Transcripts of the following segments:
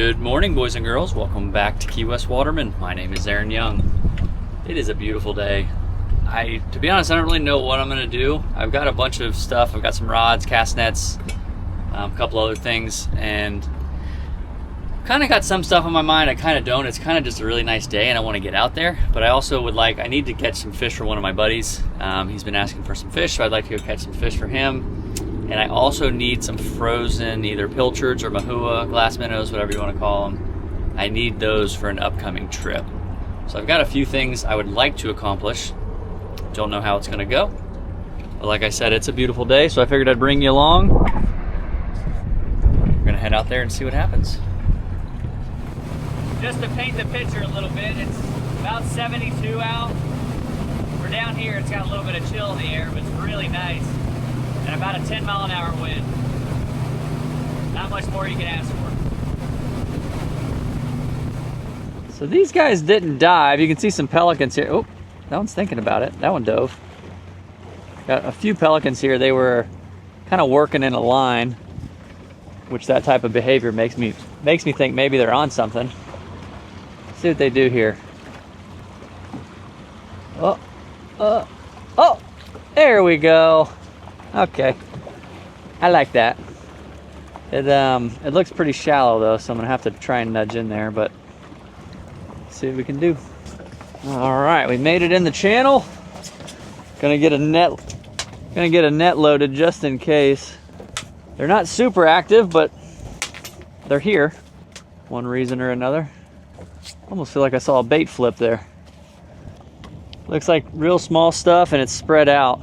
Good morning, boys and girls. Welcome back to Key West Waterman. My name is Aaron Young. It is a beautiful day. To be honest, I don't really know what I'm going to do. I've got a bunch of stuff. I've got some rods, cast nets, a couple other things, and kind of got some stuff on my mind. I kind of don't. It's kind of just a really nice day, and I want to get out there. But I also I need to catch some fish for one of my buddies. He's been asking for some fish, so I'd like to go catch some fish for him. And I also need some frozen, either pilchards or mahua, glass minnows, whatever you want to call them. I need those for an upcoming trip. So I've got a few things I would like to accomplish. Don't know how it's going to go. But like I said, it's a beautiful day, so I figured I'd bring you along. We're going to head out there and see what happens. Just to paint the picture a little bit, it's about 72 out. We're down here, it's got a little bit of chill in the air, but it's really nice. And about a 10-mile-an-hour wind. Not much more you can ask for. So these guys didn't dive. You can see some pelicans here. Oh, that one's thinking about it. That one dove. Got a few pelicans here. They were kind of working in a line, which that type of behavior makes me think maybe they're on something. Let's see what they do here. Oh, there we go. Okay, I like that. It looks pretty shallow though, so I'm gonna have to try and nudge in there, but see what we can do. All right, we made it in the channel. Gonna get a net loaded just in case. They're not super active, but they're here, one reason or another. Almost feel like I saw a bait flip there. Looks like real small stuff, and it's spread out.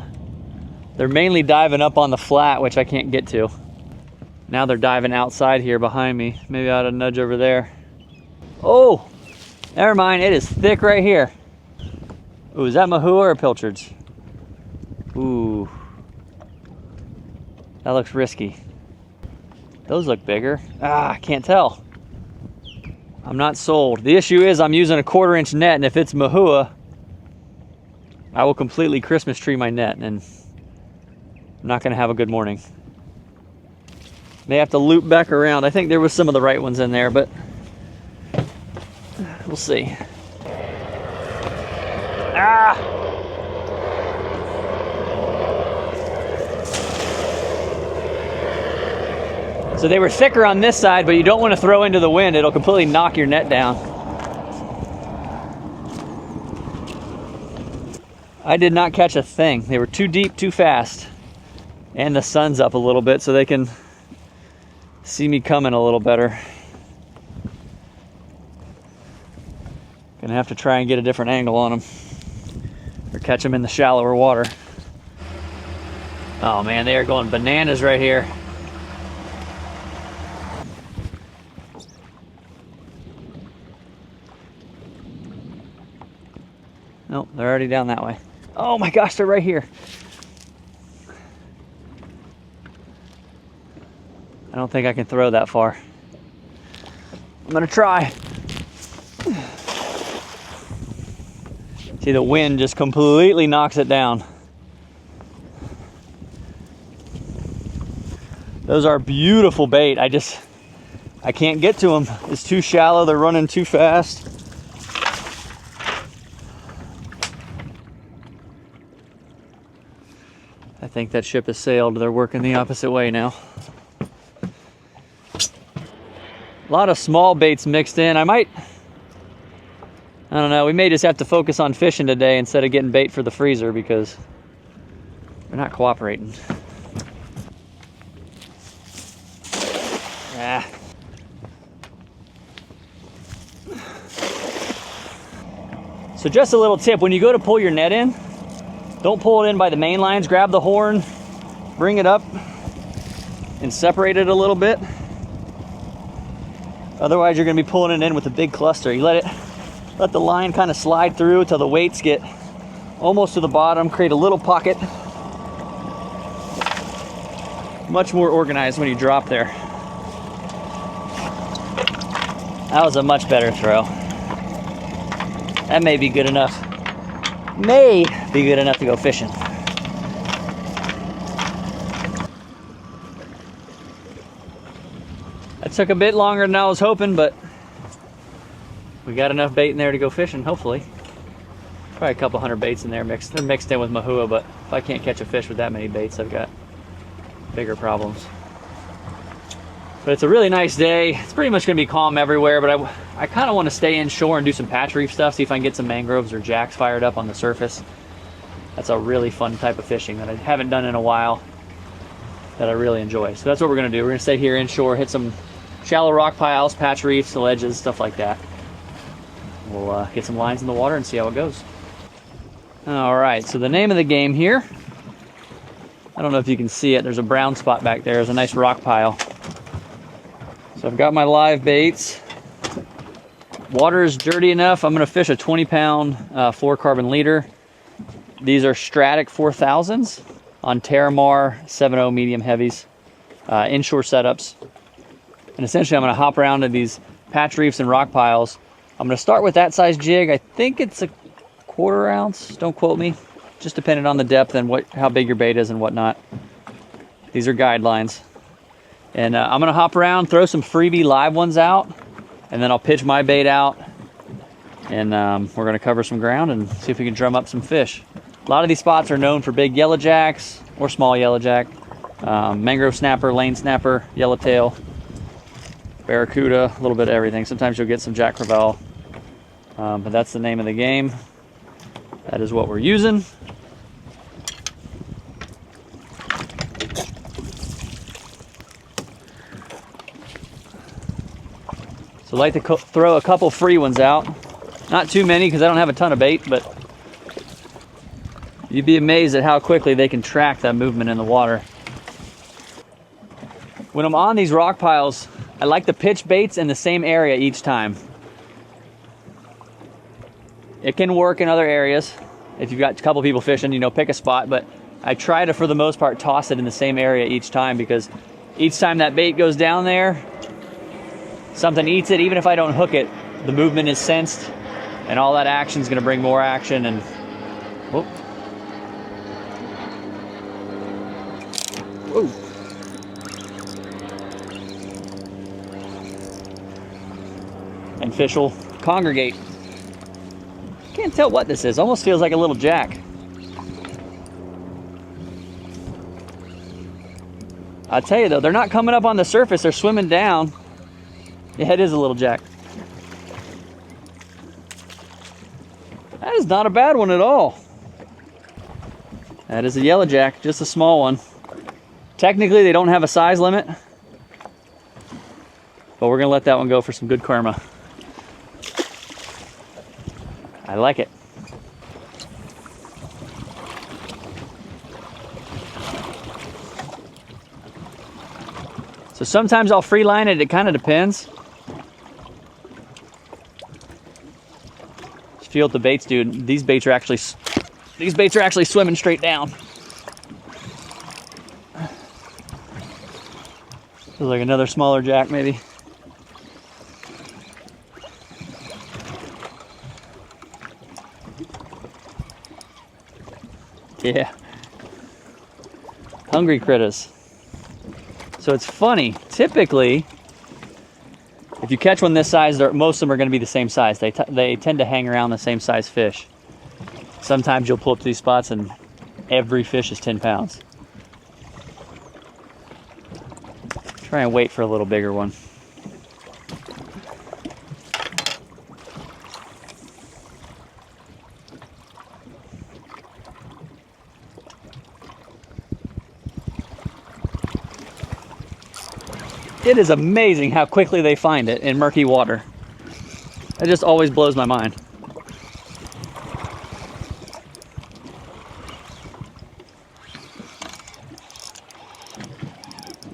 They're mainly diving up on the flat, which I can't get to. Now they're diving outside here behind me. Maybe I ought to nudge over there. Oh, never mind. It is thick right here. Ooh, is that mahua or pilchards? Ooh, that looks risky. Those look bigger. I can't tell. I'm not sold. The issue is I'm using a 1/4-inch net, and if it's mahua, I will completely Christmas tree my net, and I'm not gonna have a good morning. May have to loop back around. I think there was some of the right ones in there, but we'll see. So they were thicker on this side, but you don't want to throw into the wind. It'll completely knock your net down. I did not catch a thing. They were too deep, too fast. And the sun's up a little bit so they can see me coming a little better. Gonna have to try and get a different angle on them or catch them in the shallower water. Oh man, they are going bananas right here. Nope, they're already down that way. Oh my gosh, they're right here. I don't think I can throw that far. I'm gonna try. See, the wind just completely knocks it down. Those are beautiful bait. I can't get to them. It's too shallow. They're running too fast. I think that ship has sailed. They're working the opposite way now. A lot of small baits mixed in. I don't know, we may just have to focus on fishing today instead of getting bait for the freezer because they're not cooperating. So just a little tip, when you go to pull your net in, don't pull it in by the main lines. Grab the horn, bring it up, and separate it a little bit. Otherwise, you're going to be pulling it in with a big cluster. You let the line kind of slide through till the weights get almost to the bottom, create a little pocket. Much more organized when you drop there. That was a much better throw. That may be good enough. May be good enough to go fishing. That took a bit longer than I was hoping, but we got enough bait in there to go fishing, hopefully. Probably a couple hundred baits in there mixed. They're mixed in with mahua, but if I can't catch a fish with that many baits, I've got bigger problems. But it's a really nice day. It's pretty much gonna be calm everywhere, but I kind of want to stay inshore and do some patch reef stuff, see if I can get some mangroves or jacks fired up on the surface. That's a really fun type of fishing that I haven't done in a while, that I really enjoy. So that's what we're gonna do. We're gonna stay here inshore, hit some shallow rock piles, patch reefs, the ledges, stuff like that. We'll get some lines in the water and see how it goes. All right, so the name of the game here, I don't know if you can see it, there's a brown spot back there. There's a nice rock pile. So I've got my live baits. Water is dirty enough. I'm gonna fish a 20-pound fluorocarbon leader. These are Stratic 4000s on Terramar 7.0 medium heavies, inshore setups. And essentially I'm gonna hop around to these patch reefs and rock piles. I'm gonna start with that size jig. I think it's a 1/4 ounce, don't quote me. Just depending on the depth and how big your bait is and whatnot. These are guidelines. And I'm gonna hop around, throw some freebie live ones out, and then I'll pitch my bait out, and we're gonna cover some ground and see if we can drum up some fish. A lot of these spots are known for big yellowjacks or small yellowjack, mangrove snapper, lane snapper, yellowtail, barracuda, a little bit of everything. Sometimes you'll get some jack crevalle, but that's the name of the game. That is what we're using. So I like to throw a couple free ones out. Not too many because I don't have a ton of bait, but you'd be amazed at how quickly they can track that movement in the water. When I'm on these rock piles, I like to pitch baits in the same area each time. It can work in other areas. If you've got a couple people fishing, you know, pick a spot, but I try to, for the most part, toss it in the same area each time, because each time that bait goes down there, something eats it. Even if I don't hook it, the movement is sensed, and all that action is going to bring more action. And whoop. Whoa. And fish will congregate. Can't tell what this is. Almost feels like a little jack. I'll tell you though, they're not coming up on the surface. They're swimming down. Yeah, it is a little jack. That is not a bad one at all. That is a yellowjack, just a small one. Technically, they don't have a size limit, but we're gonna let that one go for some good karma. I like it. So sometimes I'll free line it. It kind of depends. Just feel what the baits do. These baits are actually swimming straight down. Feels like another smaller jack, maybe. Yeah. Hungry critters. So it's funny, typically, if you catch one this size, most of them are going to be the same size. They tend to hang around the same size fish. Sometimes you'll pull up to these spots and every fish is 10 pounds. Try and wait for a little bigger one. It is amazing how quickly they find it in murky water. It just always blows my mind.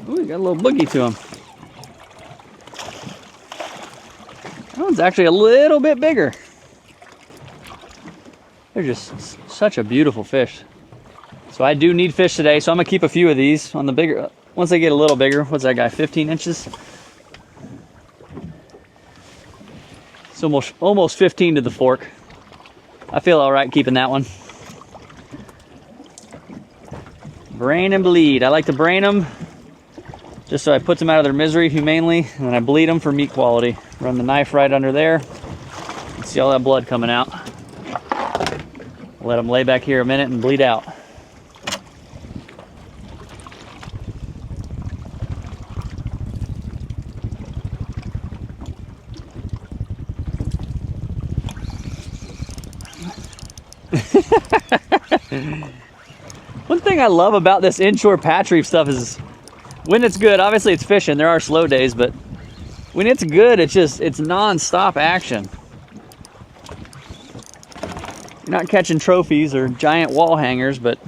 Ooh, we got a little boogie to him. That one's actually a little bit bigger. They're just such a beautiful fish. So I do need fish today, so I'm gonna keep a few of these on the bigger. Once they get a little bigger, what's that guy, 15 inches? It's almost 15 to the fork. I feel all right keeping that one. Brain and bleed. I like to brain them just so I put them out of their misery humanely, and then I bleed them for meat quality. Run the knife right under there. You see all that blood coming out. Let them lay back here a minute and bleed out. One thing I love about this inshore patch reef stuff is when it's good, obviously it's fishing, there are slow days, but when it's good, it's non-stop action. You're not catching trophies or giant wall hangers, but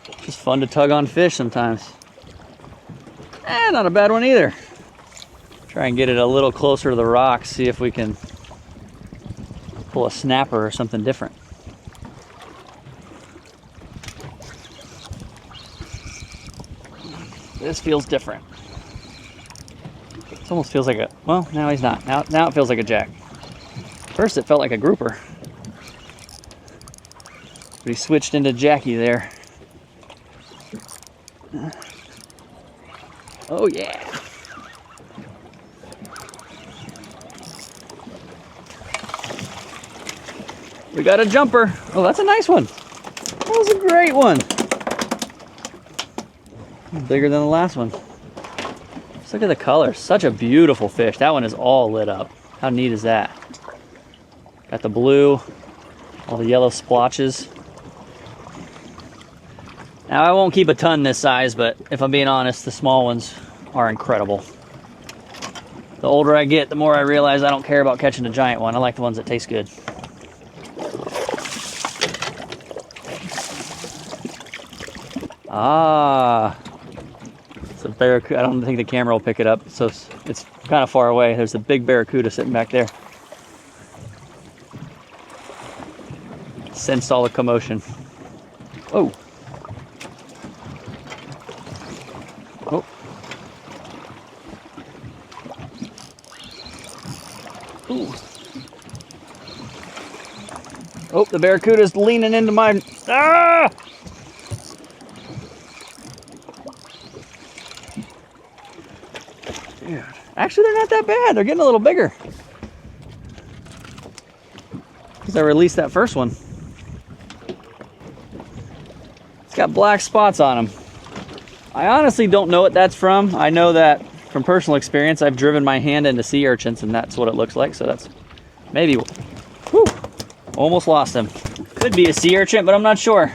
it's just fun to tug on fish sometimes. Not a bad one either. Try and get it a little closer to the rocks, see if we can pull a snapper or something different. This feels different. This almost feels like a, well, now he's not. Now it feels like a jack. First it felt like a grouper. But he switched into Jackie there. Oh yeah. We got a jumper. Oh, that's a nice one. That was a great one. Bigger than the last one. Just look at the color. Such a beautiful fish. That one is all lit up. How neat is that? Got the blue, all the yellow splotches. Now I won't keep a ton this size, but if I'm being honest, the small ones are incredible. The older I get, the more I realize I don't care about catching a giant one. I like the ones that taste good. Ah, it's a barracuda. I don't think the camera will pick it up, so it's kind of far away. There's a big barracuda sitting back there. Sensed all the commotion. Oh. Oh. Ooh. Oh, the barracuda's leaning into my... Ah! Dude. Actually, they're not that bad. They're getting a little bigger. Because I released that first one. It's got black spots on them. I honestly don't know what that's from. I know that from personal experience, I've driven my hand into sea urchins and that's what it looks like. So that's maybe, whew, almost lost him. Could be a sea urchin, but I'm not sure.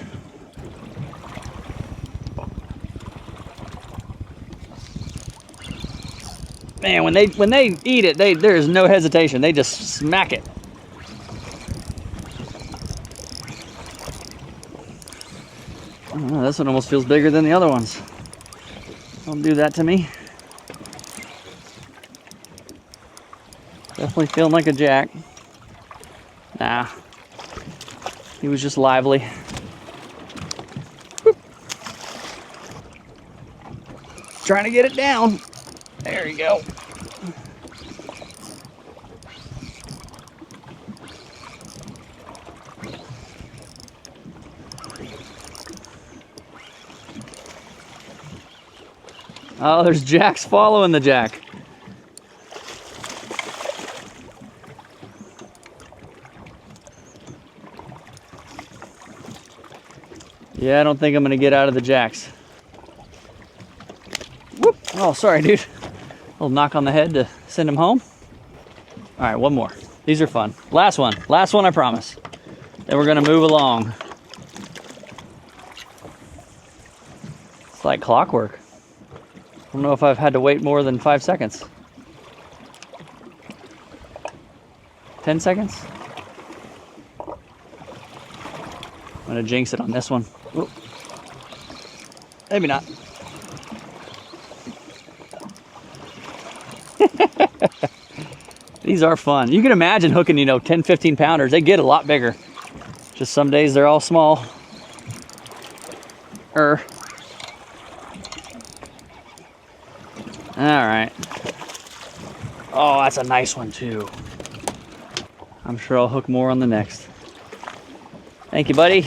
Man, when they eat it, there's no hesitation. They just smack it. I don't know, this one almost feels bigger than the other ones. Don't do that to me. Definitely feeling like a jack. Nah, he was just lively. Whoop. Trying to get it down. There you go. Oh, there's jacks following the jack. Yeah, I don't think I'm gonna get out of the jacks. Whoop! Oh, sorry, dude. A little knock on the head to send him home. All right, one more. These are fun. Last one, I promise. Then we're gonna move along. It's like clockwork. I don't know if I've had to wait more than 5 seconds. 10 seconds? I'm gonna jinx it on this one. Ooh. Maybe not. These are fun. You can imagine hooking, 10, 15 pounders. They get a lot bigger. Just some days they're all small. All right. Oh, that's a nice one too. I'm sure I'll hook more on the next. Thank you, buddy.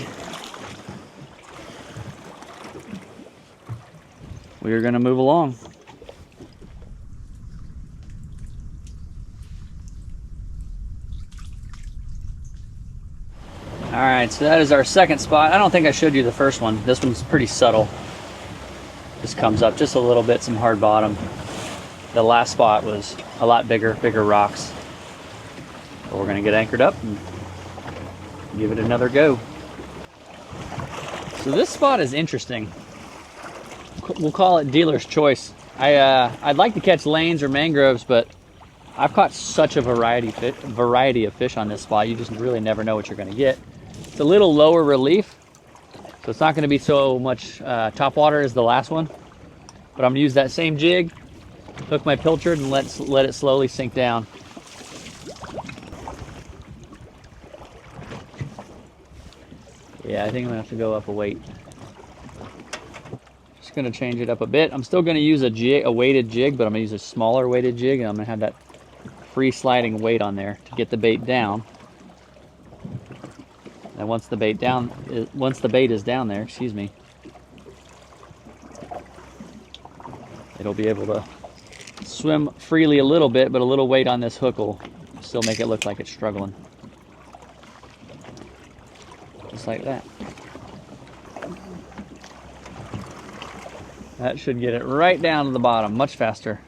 we are going to move along. All right, so that is our second spot. I don't think I showed you the first one. This one's pretty subtle. Just comes up just a little bit, some hard bottom. The last spot was a lot bigger rocks. But we're gonna get anchored up and give it another go. So this spot is interesting. We'll call it dealer's choice. I'd like to catch lanes or mangroves, but I've caught such a variety of fish on this spot. You just really never know what you're gonna get. It's a little lower relief, so it's not going to be so much top water as the last one. But I'm going to use that same jig, hook my pilchard, and let it slowly sink down. Yeah, I think I'm going to have to go up a weight. Just going to change it up a bit. I'm still going to use a weighted jig, but I'm going to use a smaller weighted jig, and I'm going to have that free sliding weight on there to get the bait down. And once the bait is down there, excuse me, it'll be able to swim freely a little bit, but a little weight on this hook will still make it look like it's struggling. Just like that. That should get it right down to the bottom, much faster.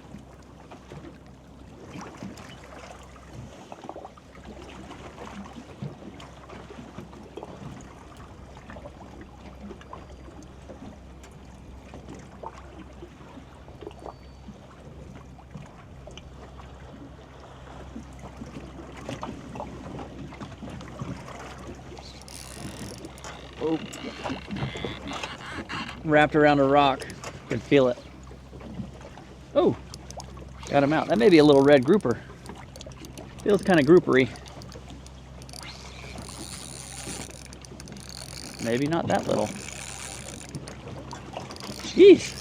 Oh. Wrapped around a rock. Can feel it. Oh, got him out. That may be a little red grouper. Feels kind of groupery. Maybe not that little. Jeez.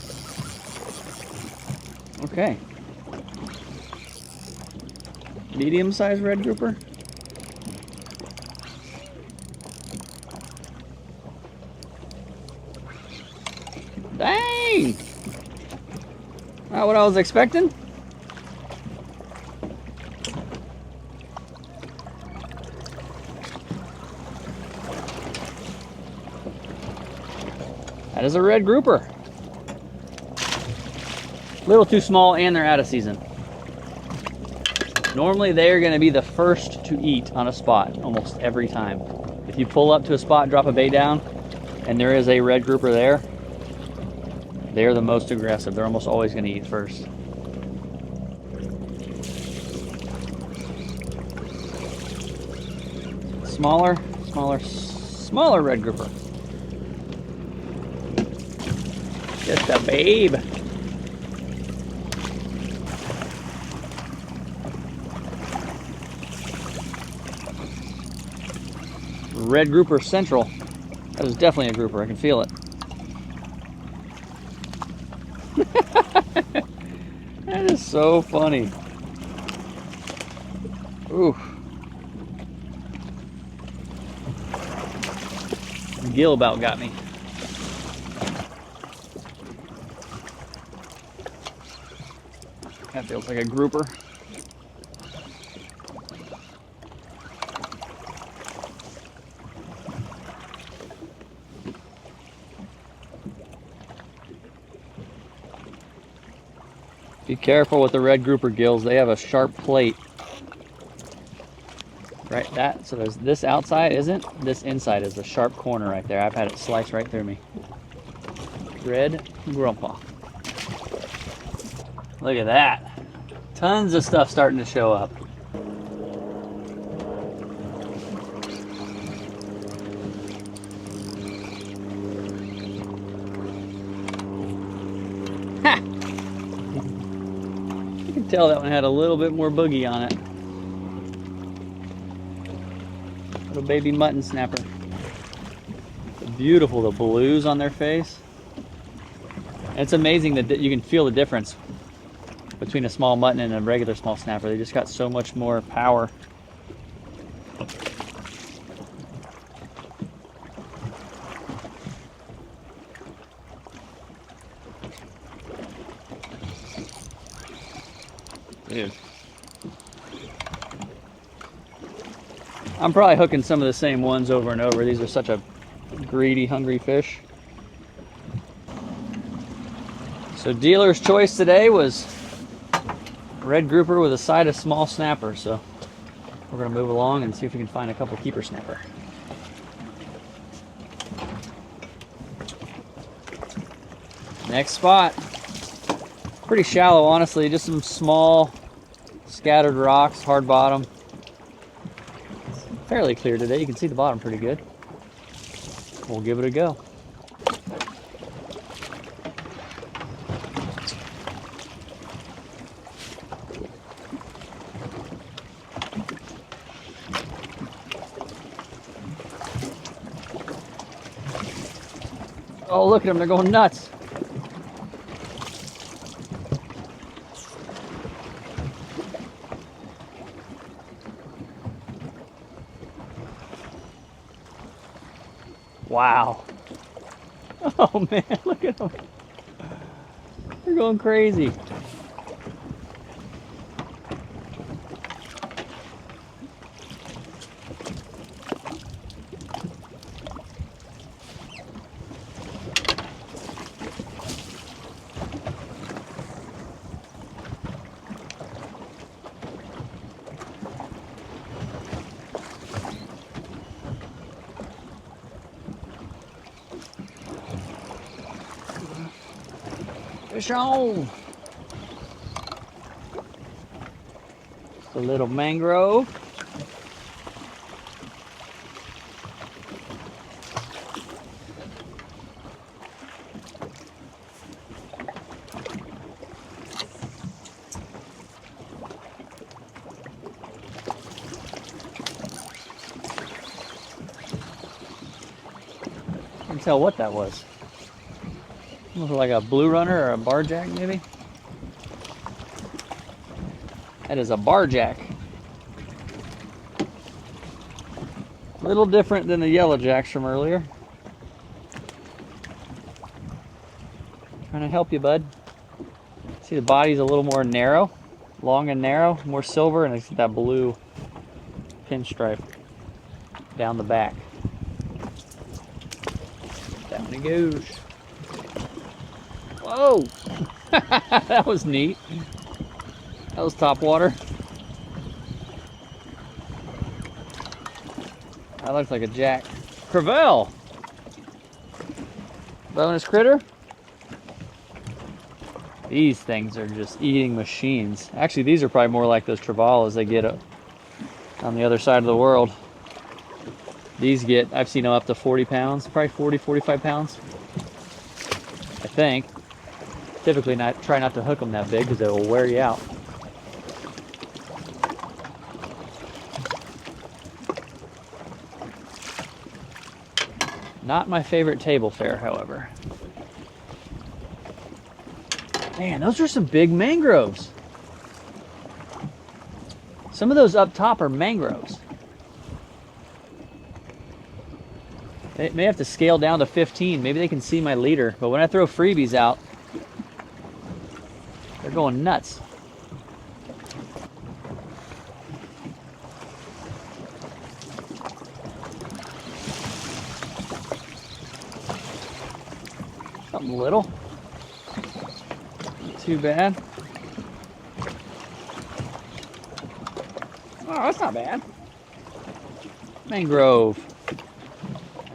Okay. Medium-sized red grouper. Dang! Not what I was expecting. That is a red grouper. A little too small, and they're out of season. Normally they are going to be the first to eat on a spot almost every time. If you pull up to a spot, drop a bait down, and there is a red grouper there, they're the most aggressive. They're almost always going to eat first. Smaller red grouper. Just a babe. Red grouper central. That is definitely a grouper. I can feel it. That is so funny. Ooh. Gill about got me. That feels like a grouper. Be careful with the red grouper gills. They have a sharp plate. Right, so there's this outside isn't, this inside is a sharp corner right there. I've had it slice right through me. Red grandpa. Look at that. Tons of stuff starting to show up. Ha! You can tell that one had a little bit more boogie on it. Little baby mutton snapper. Beautiful, the blues on their face. And it's amazing that you can feel the difference between a small mutton and a regular small snapper. They just got so much more power. Dude. I'm probably hooking some of the same ones over and over. These are such a greedy, hungry fish. So dealer's choice today was red grouper with a side of small snapper. So we're gonna move along and see if we can find a couple keeper snapper. Next spot. Pretty shallow, honestly. Just some small scattered rocks, hard bottom. Fairly clear today. You can see the bottom pretty good. We'll give it a go. Oh, look at them. They're going nuts. Wow. Oh man, look at them. They're going crazy. Fish on. Just a little mangrove. I can tell what that was. Looks like a blue runner or a barjack, maybe. That is a barjack. A little different than the yellow jacks from earlier. Trying to help you, bud. See, the body's a little more narrow, long and narrow, more silver, and I see that blue pinstripe down the back. Down he goes. Whoa! That was neat. That was top water. That looks like a jack. Crevel! Bonus critter? These things are just eating machines. Actually, these are probably more like those trevallas they get on the other side of the world. These get, I've seen them up to 40 pounds, probably 40, 45 pounds. I think. Typically try not to hook them that big because they will wear you out. Not my favorite table fare, however. Man, those are some big mangroves. Some of those up top are mangroves. They may have to scale down to 15. Maybe they can see my leader. But when I throw freebies out, they're going nuts. Something little. Not too bad. Oh, that's not bad. Mangrove.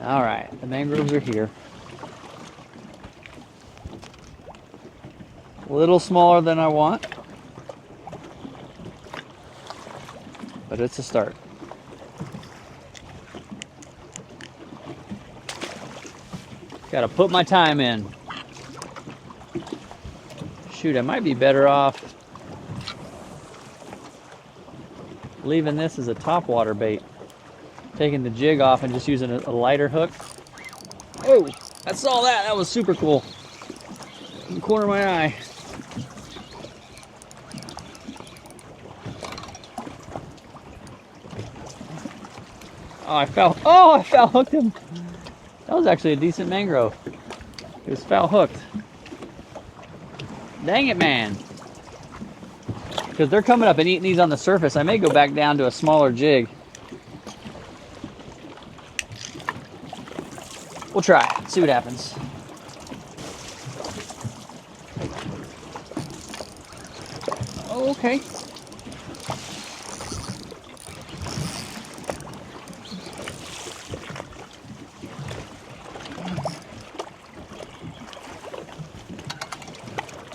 All right, the mangroves are here. A little smaller than I want, but it's a start. Gotta put my time in. Shoot, I might be better off leaving this as a topwater bait. Taking the jig off and just using a lighter hook. Oh, I saw that. That was super cool. In the corner of my eye. Oh, I foul hooked him. That was actually a decent mangrove. It was foul hooked. Dang it, man. Could because they're coming up and eating these on the surface. I may go back down to a smaller jig. We'll try it, see what happens. Oh, okay.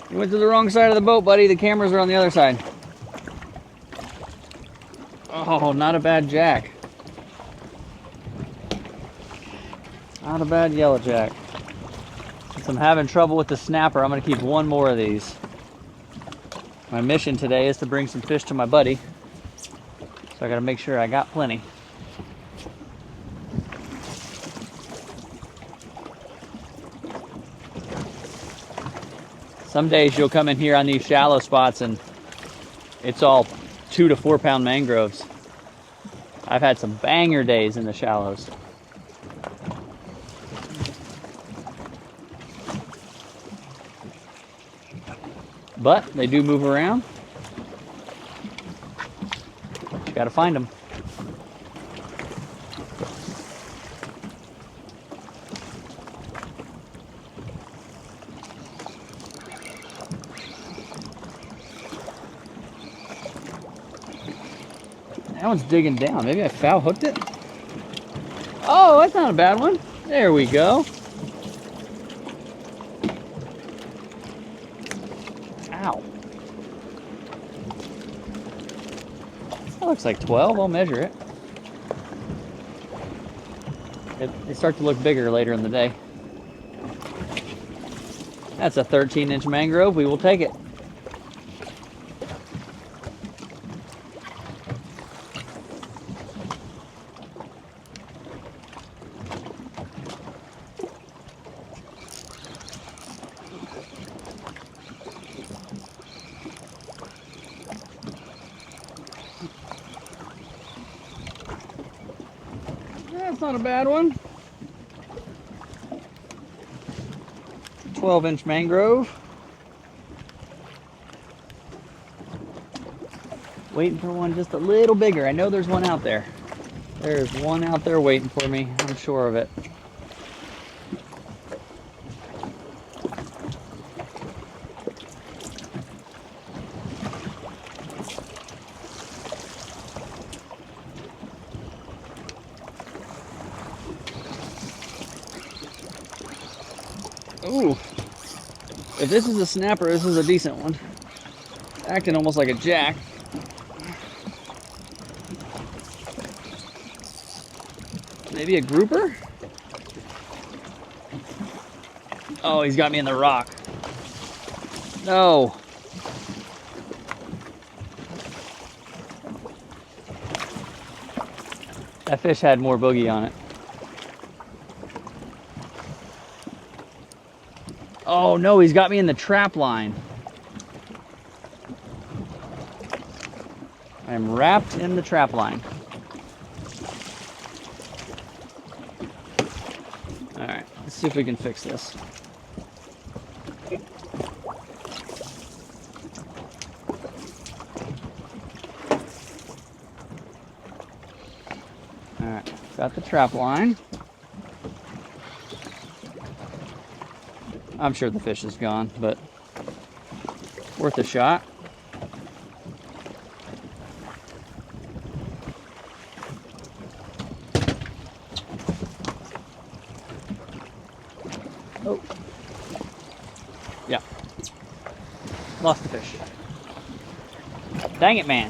You went to the wrong side of the boat, buddy. The cameras are on the other side. Oh, not a bad jack. Not a bad yellow jack. Since I'm having trouble with the snapper, I'm going to keep one more of these. My mission today is to bring some fish to my buddy. So I got to make sure I got plenty. Some days you'll come in here on these shallow spots and it's all 2 to 4 pound mangroves. I've had some banger days in the shallows. But they do move around. You gotta find them. That one's digging down. Maybe I foul hooked it? Oh, that's not a bad one. There we go. Ow. That looks like 12. I'll measure it. They start to look bigger later in the day. That's a 13-inch mangrove. We will take it. That's not a bad one. 12-inch mangrove. Waiting for one just a little bigger. I know there's one out there. There's one out there waiting for me. I'm sure of it. Ooh, if this is a snapper, this is a decent one. Acting almost like a jack. Maybe a grouper? Oh, he's got me in the rock. No. That fish had more boogie on it. Oh no, he's got me in the trap line. I am wrapped in the trap line. All right, let's see if we can fix this. All right, got the trap line. I'm sure the fish is gone, but worth a shot. Oh. Yeah. Lost the fish. Dang it, man.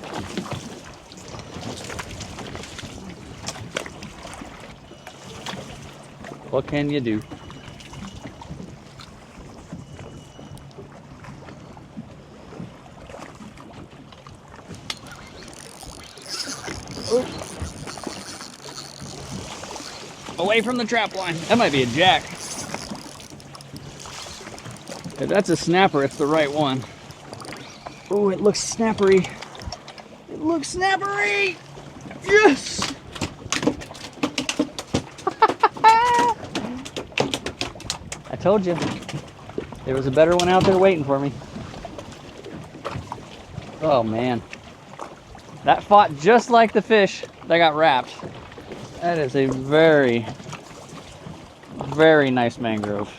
What can you do? Away from the trap line. That might be a jack. If that's a snapper, it's the right one. Oh, it looks snappery. It looks snappery! Yes! I told you. There was a better one out there waiting for me. Oh man. That fought just like the fish that got wrapped. That is a very, very nice mangrove.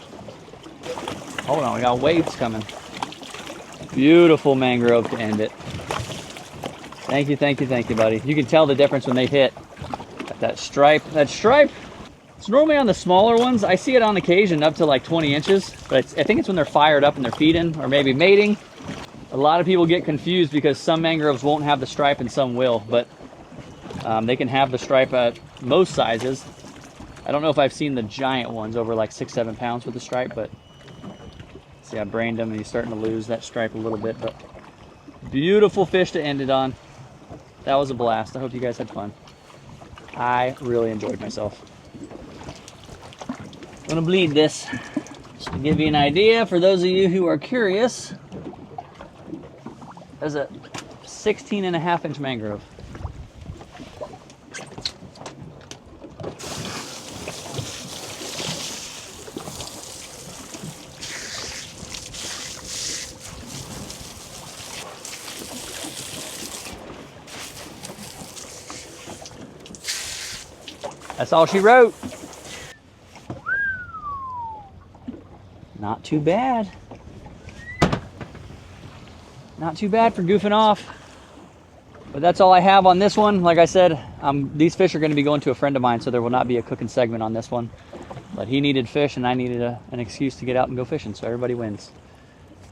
Hold on, we got waves coming. Beautiful mangrove to end it. Thank you, thank you, thank you, buddy. You can tell the difference when they hit. That stripe, it's normally on the smaller ones. I see it on occasion up to like 20 inches, but I think it's when they're fired up and they're feeding or maybe mating. A lot of people get confused because some mangroves won't have the stripe and some will, but they can have the stripe at most sizes. I don't know if I've seen the giant ones over like 6-7 pounds with the stripe, but see, I brained him and he's starting to lose that stripe a little bit, but beautiful fish to end it on. That was a blast. I hope you guys had fun. I really enjoyed myself. I'm gonna bleed this just to give you an idea for those of you who are curious. There's a 16.5-inch mangrove. That's all she wrote. Not too bad. Not too bad for goofing off. But that's all I have on this one. Like I said, these fish are going to be going to a friend of mine, so there will not be a cooking segment on this one. But he needed fish, and I needed an excuse to get out and go fishing, so everybody wins.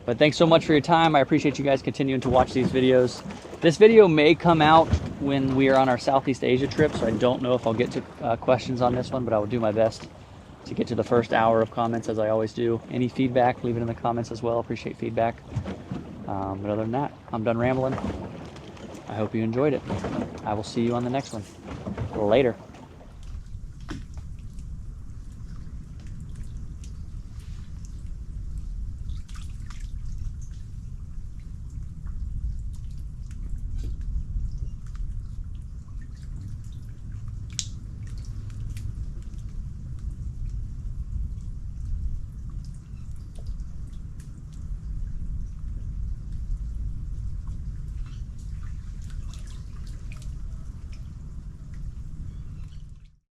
But thanks so much for your time. I appreciate you guys continuing to watch these videos. This video may come out when we are on our Southeast Asia trip, so I don't know if I'll get to questions on this one, but I will do my best to get to the first hour of comments, as I always do. Any feedback, leave it in the comments as well. Appreciate feedback. But other than that, I'm done rambling. I hope you enjoyed it. I will see you on the next one. Later.